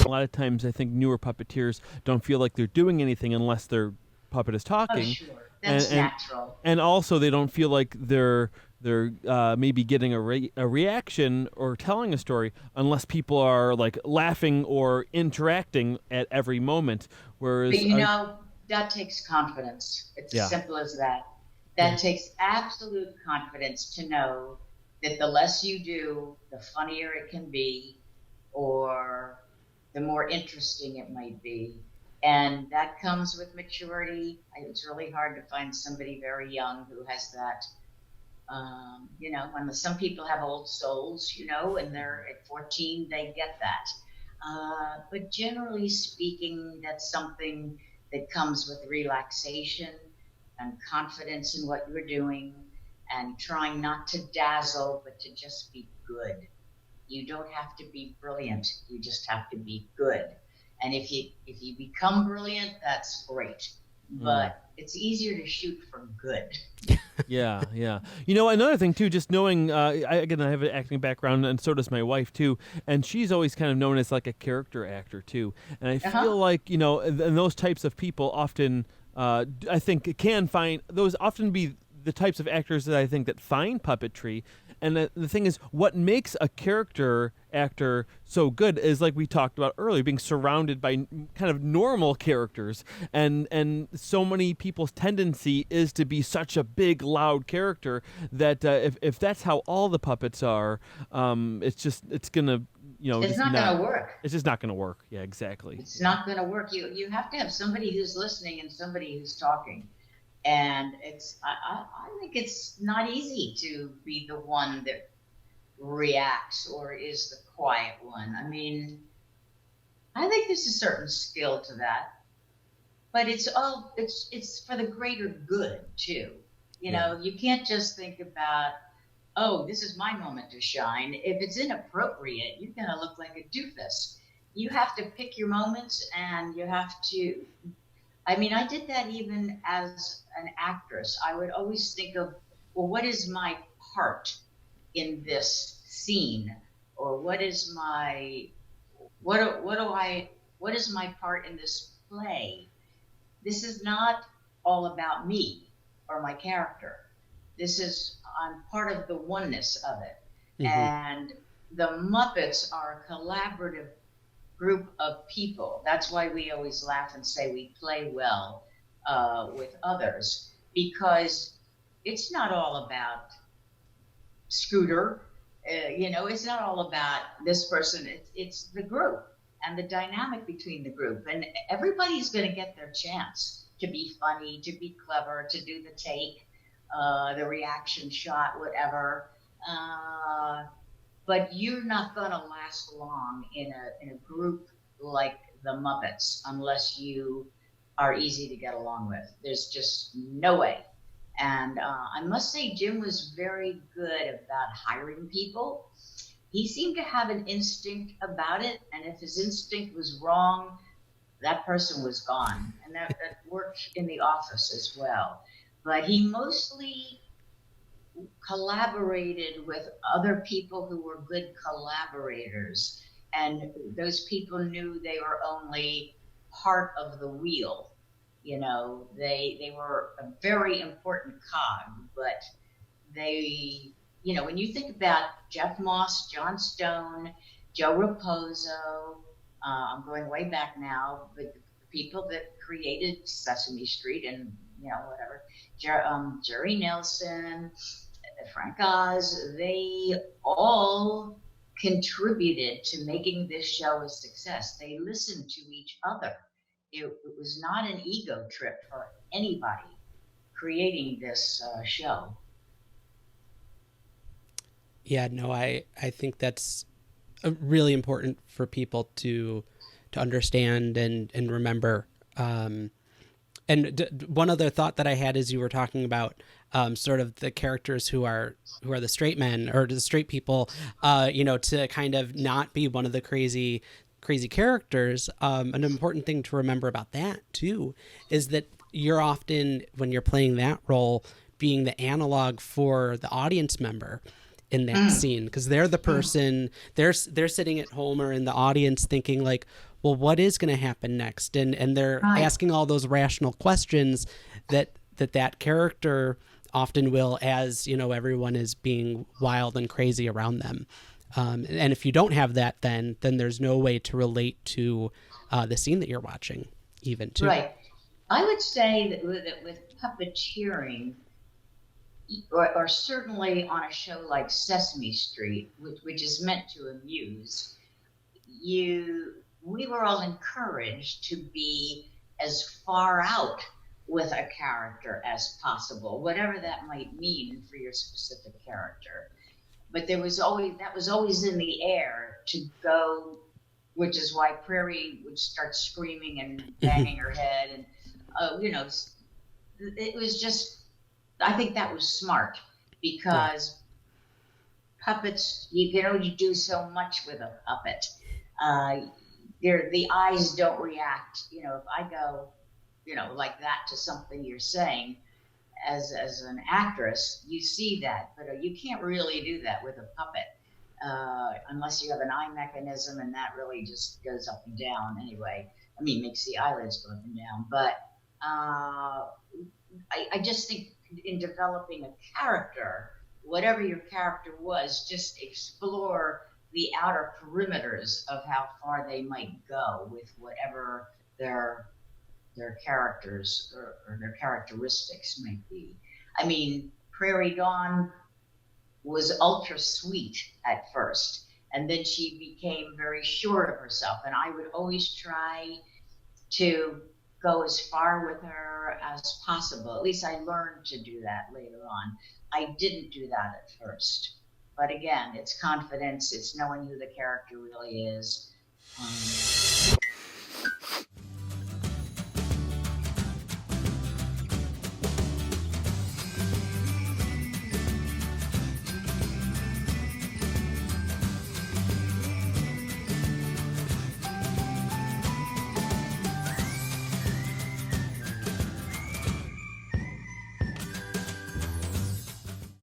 A lot of times I think newer puppeteers don't feel like they're doing anything unless their puppet is Oh, talking. sure. That's and natural. and also they don't feel like they're maybe getting a reaction or telling a story unless people are like laughing or interacting at every moment. But Whereas that takes confidence. It's as yeah, simple as that. Yeah. That takes absolute confidence to know that the less you do, the funnier it can be, or the more interesting it might be. And that comes with maturity. It's really hard to find somebody very young who has that. When some people have old souls, and they're at 14, they get that. But generally speaking, that's something that comes with relaxation and confidence in what you're doing and trying not to dazzle, but to just be good. You don't have to be brilliant. You just have to be good. And if you become brilliant, that's great. But it's easier to shoot for good. Yeah. Another thing too, just knowing, I have an acting background, and so does my wife too, and she's always kind of known as like a character actor too. And I feel like and those types of people often, I think, can find those often be the types of actors that I think that find puppetry. And the thing is, what makes a character actor so good is, like we talked about earlier, being surrounded by kind of normal characters. And so many people's tendency is to be such a big, loud character that if that's how all the puppets are, it's gonna it's not going to work. It's just not gonna work. Yeah, exactly. It's not going to work. You have to have somebody who's listening and somebody who's talking. And I think it's not easy to be the one that reacts or is the quiet one. I mean, I think there's a certain skill to that, but it's for the greater good too. You can't just think about, oh, this is my moment to shine. If it's inappropriate, you're going to look like a doofus. You have to pick your moments, and you have to. I mean, I did that even as an actress. I would always think of, well, what is my part in this scene, or what is my part in this play? This is not all about me or my character. I'm part of the oneness of it. Mm-hmm. And the Muppets are a collaborative group of people. That's why we always laugh and say we play well with others, because it's not all about Scooter. It's not all about this person. It's the group and the dynamic between the group. And everybody's going to get their chance to be funny, to be clever, to do the take, the reaction shot, whatever. But you're not going to last long in a group like the Muppets unless you are easy to get along with. There's just no way. And I must say, Jim was very good about hiring people. He seemed to have an instinct about it, and if his instinct was wrong, that person was gone. And that worked in the office as well. But he mostly collaborated with other people who were good collaborators, and those people knew they were only part of the wheel. They were a very important cog, but they, when you think about Jeff Moss, John Stone, Joe Raposo, I'm going way back now, but the people that created Sesame Street and whatever, Jerry Nelson, Frank Oz, they all contributed to making this show a success. They listened to each other. It was not an ego trip for anybody creating this show. Yeah, no, I think that's really important for people to understand and remember. And one other thought that I had as you were talking about sort of the characters who are the straight men or the straight people, to kind of not be one of the crazy characters. An important thing to remember about that too is that you're often, when you're playing that role, being the analog for the audience member in that scene, because they're the person, they're sitting at home or in the audience thinking like, well, what is going to happen next? And they're Right. asking all those rational questions that character often will, as you know, everyone is being wild and crazy around them. And if you don't have that, then there's no way to relate to the scene that you're watching, even too. Right. I would say that with puppeteering, or certainly on a show like Sesame Street, which is meant to amuse, we were all encouraged to be as far out with a character as possible, whatever that might mean for your specific character. But that was always in the air to go, which is why Prairie would start screaming and banging her head, and it was just, I think that was smart, because puppets, you can only do so much with a puppet. The eyes don't react. If I go, like that to something you're saying, as an actress, you see that, but you can't really do that with a puppet, unless you have an eye mechanism, and that really just goes up and down anyway. I mean, makes the eyelids go up and down. But I just think in developing a character, whatever your character was, just explore the outer perimeters of how far they might go with whatever their characters or their characteristics might be. I mean, Prairie Dawn was ultra sweet at first, and then she became very sure of herself, and I would always try to go as far with her as possible. At least I learned to do that later on. I didn't do that at first. But again, it's confidence, it's knowing who the character really is.